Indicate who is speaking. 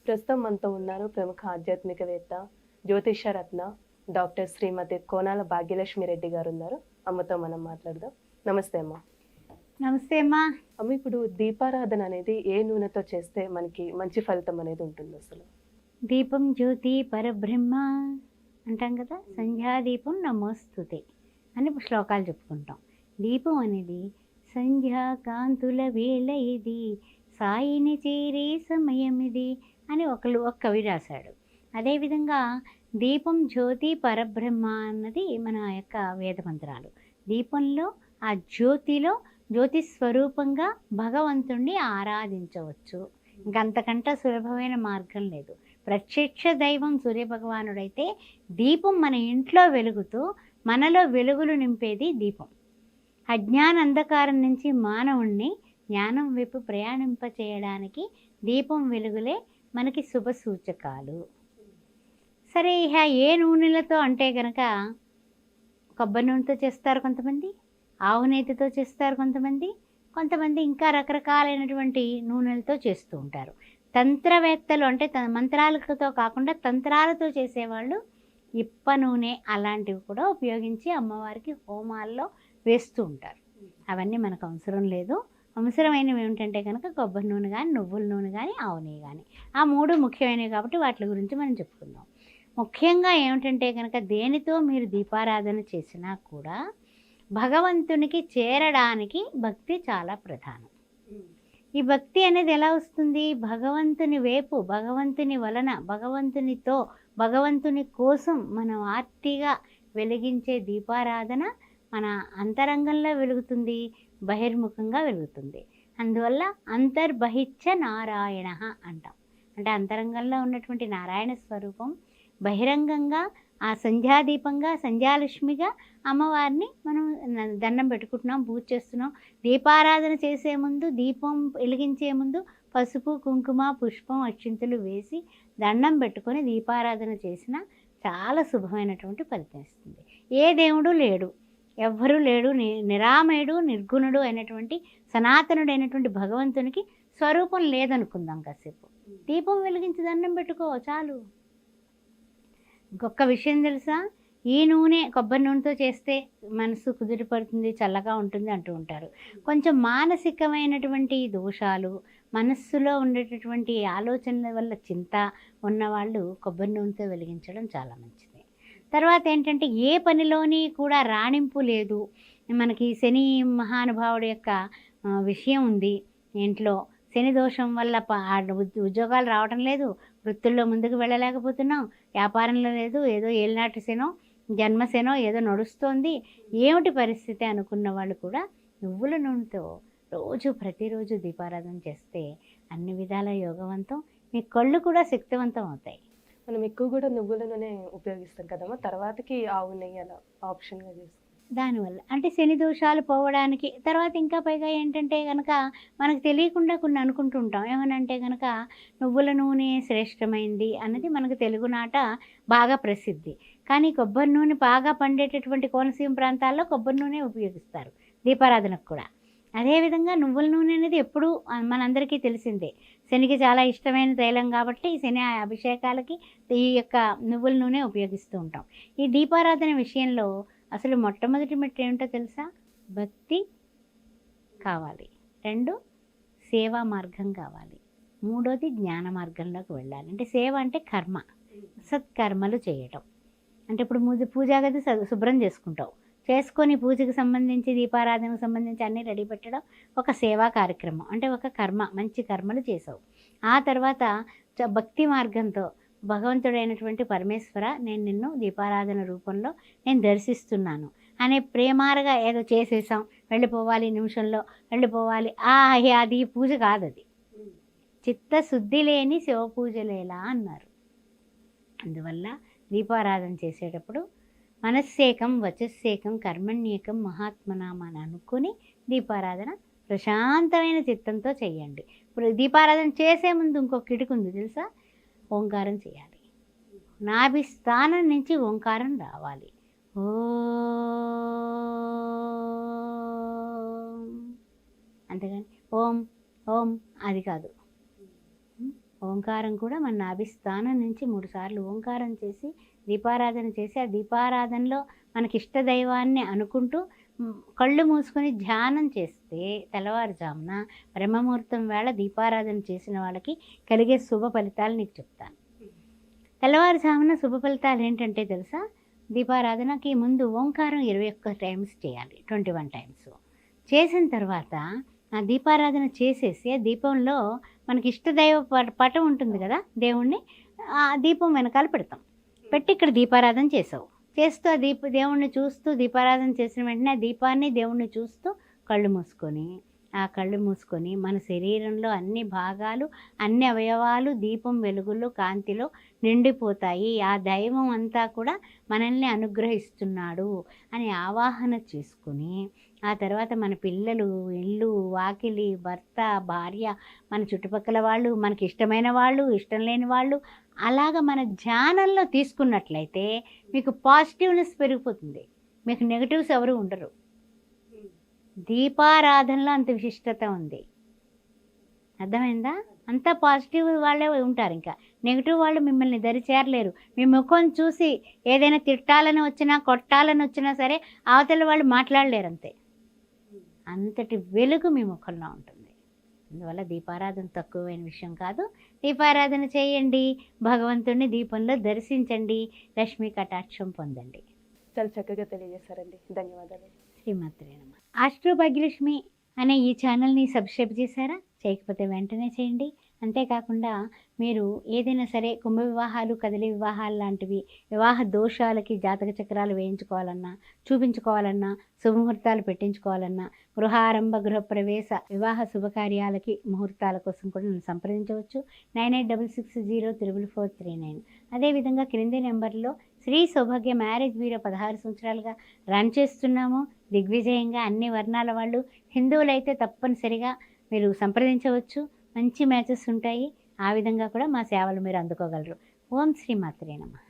Speaker 1: ప్రస్తుతం మనతో ఉన్నారు ప్రముఖ ఆధ్యాత్మికవేత్త, జ్యోతిష రత్న డాక్టర్ శ్రీమతి కోనాల భాగ్యలక్ష్మి రెడ్డి గారు ఉన్నారు. అమ్మతో మనం మాట్లాడదాం. నమస్తే అమ్మ.
Speaker 2: నమస్తే అమ్మా.
Speaker 1: అమ్మ, ఇప్పుడు దీపారాధన అనేది ఏ నూనెతో చేస్తే మనకి మంచి ఫలితం అనేది ఉంటుంది? అసలు
Speaker 2: దీపం జ్యోతి పరబ్రహ్మ అంటాం కదా, సంధ్యాదీపం నమోస్తుతే అని శ్లోకాలు చెప్పుకుంటాం. దీపం అనేది సంధ్యా కాంతుల వేళ ఇది, సాయిని చేరే సమయం ఇది అని ఒక కవి రాశాడు. అదేవిధంగా దీపం జ్యోతి పరబ్రహ్మ అన్నది మన యొక్క వేద మంత్రాలు. దీపంలో ఆ జ్యోతిలో జ్యోతి స్వరూపంగా భగవంతుణ్ణి ఆరాధించవచ్చు. ఇంకంతకంటే సులభమైన మార్గం లేదు. ప్రత్యక్ష దైవం సూర్యభగవానుడైతే దీపం మన ఇంట్లో వెలుగుతూ మనలో వెలుగులు నింపేది దీపం. అజ్ఞాన అంధకారం నుంచి మానవుణ్ణి జ్ఞానం వైపు ప్రయాణింప చేయడానికి దీపం వెలుగులే మనకి శుభ సూచకాలు. సరే, ఇక ఏ నూనెలతో అంటే కనుక కొబ్బరి నూనెతో చేస్తారు కొంతమంది, ఆవు నేతితో చేస్తారు కొంతమంది ఇంకా రకరకాలైనటువంటి నూనెలతో చేస్తూ ఉంటారు. తంత్రవేత్తలు అంటే మంత్రాలతో కాకుండా తంత్రాలతో చేసేవాళ్ళు ఇప్ప నూనె అలాంటివి కూడా ఉపయోగించి అమ్మవారికి హోమాల్లో వేస్తూ ఉంటారు. అవన్నీ మనకు అవసరం లేదు. అవసరమైనవి ఏమిటంటే కనుక కొబ్బరి నూనె కానీ, నువ్వుల నూనె కానీ, ఆవు నెయ్యి కానీ, ఆ మూడు ముఖ్యమైనవి కాబట్టి వాటి గురించి మనం చెప్పుకుందాం. ముఖ్యంగా ఏమిటంటే కనుక దేనితో మీరు దీపారాధన చేసినా కూడా భగవంతునికి చేరడానికి భక్తి చాలా ప్రధానం. ఈ భక్తి అనేది ఎలా వస్తుంది? భగవంతుని వైపు, భగవంతుని వలన, భగవంతునితో, భగవంతుని కోసం మనం ఆర్తిగా వెలిగించే దీపారాధన మన అంతరంగంలో వెలుగుతుంది, బహిర్ముఖంగా వెలుగుతుంది. అందువల్ల అంతర్బహిచ్చ నారాయణ అంటాం. అంటే అంతరంగంలో ఉన్నటువంటి నారాయణ స్వరూపం బహిరంగంగా ఆ సంధ్యాదీపంగా, సంధ్యాలక్ష్మిగా అమ్మవారిని మనం దండం పెట్టుకుంటున్నాం, పూజ చేస్తున్నాం. దీపారాధన చేసే ముందు, దీపం వెలిగించే ముందు పసుపు, కుంకుమ, పుష్పం, అక్షింతలు వేసి దండం పెట్టుకొని దీపారాధన చేసిన చాలా శుభమైనటువంటి ఫలితం ఇస్తుంది. ఏ దేవుడు లేడు, ఎవ్వరూ లేడు, నిరామయుడు, నిర్గుణుడు అయినటువంటి సనాతనుడైనటువంటి భగవంతునికి స్వరూపం లేదనుకుందాం. కాసేపు దీపం వెలిగించి దండం పెట్టుకో చాలు. ఇంకొక విషయం తెలుసా? ఈ నూనె కొబ్బరి నూనెతో చేస్తే మనసు కుదిరిపడుతుంది, చల్లగా ఉంటుంది అంటూ ఉంటారు. కొంచెం మానసికమైనటువంటి దోషాలు, మనస్సులో ఉండేటటువంటి ఆలోచనల వల్ల చింత ఉన్నవాళ్ళు కొబ్బరి నూనెతో వెలిగించడం చాలా మంచిది. తర్వాత ఏంటంటే ఏ పనిలోని కూడా రాణింపు లేదు. మనకి శని మహానుభావుడి యొక్క విషయం ఉంది ఇంట్లో. శని దోషం వల్ల ఉద్యోగాలు రావడం లేదు, వృత్తుల్లో ముందుకు వెళ్ళలేకపోతున్నాం, వ్యాపారంలో లేదు, ఏదో ఏలినాటి శనో జన్మశనో ఏదో నడుస్తోంది, ఏమిటి పరిస్థితి అనుకున్న వాళ్ళు కూడా నువ్వుల నూనెతో ప్రతిరోజు దీపారాధన చేస్తే అన్ని విధాల యోగవంతం, మీ కళ్ళు కూడా శక్తివంతం అవుతాయి.
Speaker 1: మనం ఎక్కువ కూడా నువ్వుల నూనె ఉపయోగిస్తాం కదమ్మా, తర్వాతకి ఆవు నెయ్యి అలా ఆప్షన్గా చేస్తాం.
Speaker 2: దానివల్ల అంటే శని దోషాలు పోవడానికి. తర్వాత ఇంకా పైగా ఏంటంటే కనుక మనకు తెలియకుండా కొన్ని అనుకుంటుంటాం. ఏమనంటే కనుక నువ్వుల నూనె శ్రేష్టమైంది అన్నది మనకు తెలుగునాట బాగా ప్రసిద్ధి. కానీ కొబ్బరి నూనె బాగా పండేటటువంటి కోనసీమ ప్రాంతాల్లో కొబ్బరి నూనె ఉపయోగిస్తారు దీపారాధనకు కూడా. అదేవిధంగా నువ్వుల నూనె అనేది ఎప్పుడూ మనందరికీ తెలిసిందే. శనికి చాలా ఇష్టమైన తైలం కాబట్టి శని అభిషేకాలకి ఈ యొక్క నువ్వుల నూనె ఉపయోగిస్తూ ఉంటాం. ఈ దీపారాధన విషయంలో అసలు మొట్టమొదటి మెట్టు ఏమిటో తెలుసా? భక్తి కావాలి, 2 సేవా మార్గం కావాలి, 3వది జ్ఞాన మార్గంలోకి వెళ్ళాలి. అంటే సేవ అంటే కర్మ, సత్కర్మలు చేయటం. అంటే ఇప్పుడు పూజా గది శుభ్రం చేసుకొని పూజకు సంబంధించి, దీపారాధనకు సంబంధించి అన్నీ రెడీ పెట్టడం ఒక సేవా కార్యక్రమం. అంటే ఒక కర్మ, మంచి కర్మలు చేసావు. ఆ తర్వాత భక్తి మార్గంతో భగవంతుడైనటువంటి పరమేశ్వర, నేను నిన్ను దీపారాధన రూపంలో నేను దర్శిస్తున్నాను అనే ప్రేమారగా ఏదో చేసేసాం, వెళ్ళిపోవాలి, నిమిషంలో వెళ్ళిపోవాలి, అది పూజ కాదు. అది చిత్తశుద్ధి లేని శివ పూజలేలా అన్నారు. అందువల్ల దీపారాధన చేసేటప్పుడు మనస్సేకం వచస్సేకం కర్మణ్యేకం మహాత్మనామాని అనుకుని దీపారాధన ప్రశాంతమైన చిత్తంతో చేయండి. ఇప్పుడు దీపారాధన చేసే ముందు ఇంకొక కిటుకు ఉంది తెలుసా? ఓంకారం చేయాలి. నాభి స్థానం నుంచి ఓంకారం రావాలి. అంతేగాని ఓం ఓం అది కాదు. ఓంకారం కూడా మన నాభిస్థానం నుంచి 3 సార్లు ఓంకారం చేసి దీపారాధన చేసి, ఆ దీపారాధనలో మనకి ఇష్ట దైవాన్ని అనుకుంటూ కళ్ళు మూసుకొని ధ్యానం చేస్తే తెల్లవారుజామున బ్రహ్మముహూర్తం వేళ దీపారాధన చేసిన వాళ్ళకి కలిగే శుభ ఫలితాలు నీకు చెప్తాను. తెల్లవారుజామున శుభ ఫలితాలు ఏంటంటే తెలుసా, దీపారాధనకి ముందు ఓంకారం 21 టైమ్స్ చేయాలి, 21 టైమ్స్. చేసిన తర్వాత ఆ దీపారాధన చేసేసి ఆ దీపంలో మనకి ఇష్టదైవ పటం ఉంటుంది కదా దేవుణ్ణి, ఆ దీపం వెనకాల పెడతాం. పెట్టి ఇక్కడ దీపారాధన చేసావు, చేస్తూ ఆ దేవుణ్ణి చూస్తూ దీపారాధన చేసిన వెంటనే ఆ దీపాన్ని దేవుణ్ణి చూస్తూ కళ్ళు మూసుకొని మన శరీరంలో అన్ని భాగాలు అన్ని అవయవాలు దీపం వెలుగులో కాంతిలో నిండిపోతాయి. ఆ దైవం అంతా కూడా మనల్ని అనుగ్రహిస్తున్నాడు అని ఆవాహన చేసుకుని, ఆ తర్వాత మన పిల్లలు, ఇల్లు, వాకిలి, భర్త, భార్య, మన చుట్టుపక్కల వాళ్ళు, మనకి ఇష్టమైన వాళ్ళు, ఇష్టం లేని వాళ్ళు, అలాగ మన ధ్యానంలో తీసుకున్నట్లయితే మీకు పాజిటివ్నెస్ పెరిగిపోతుంది. మీకు నెగటివ్స్ ఎవరు ఉండరు. దీపారాధనలో అంత విశిష్టత ఉంది. అర్థమైందా? అంతా పాజిటివ్ వాళ్ళే ఉంటారు. ఇంకా నెగిటివ్ వాళ్ళు మిమ్మల్ని దరి చేరలేరు. మీ ముఖం చూసి ఏదైనా తిట్టాలని వచ్చినా కొట్టాలని వచ్చినా సరే అవతల వాళ్ళు మాట్లాడలేరు. అంతటి వెలుగు మీ ముఖంలో ఉంటుంది. అందువల్ల దీపారాధన తక్కువైన విషయం కాదు. దీపారాధన చేయండి, భగవంతుడిని దీపంలో దర్శించండి, లక్ష్మీ కటాక్షం పొందండి.
Speaker 1: చాలా చక్కగా తెలియజేశారండి. ధన్యవాదాలు.
Speaker 2: శ్రీమాత్రే నమః. ఆస్ట్రో భాగ్యలక్ష్మి అనే ఈ ఛానల్ని సబ్స్క్రైబ్ చేశారా? చేయకపోతే వెంటనే చేయండి. అంతేకాకుండా మీరు ఏదైనా సరే కుంభ వివాహాలు, కదలి వివాహాలు లాంటివి, వివాహ దోషాలకి జాతక చక్రాలు వేయించుకోవాలన్నా, చూపించుకోవాలన్నా, శుభముహూర్తాలు పెట్టించుకోవాలన్నా, గృహారంభ, గృహప్రవేశ, వివాహ శుభకార్యాలకి ముహూర్తాల కోసం కూడా నన్ను సంప్రదించవచ్చు. 9866044439. అదేవిధంగా క్రింది నెంబర్లో శ్రీ సౌభాగ్య మ్యారేజ్ బ్యూరో 16 సంవత్సరాలుగా రన్ చేస్తున్నాము. దిగ్విజయంగా అన్ని వర్ణాల వాళ్ళు, హిందువులైతే తప్పనిసరిగా మీరు సంప్రదించవచ్చు. మంచి మ్యాచెస్ ఉంటాయి. ఆ విధంగా కూడా మా సేవలు మీరు అందుకోగలరు. ఓం శ్రీ మాత్రే నమః.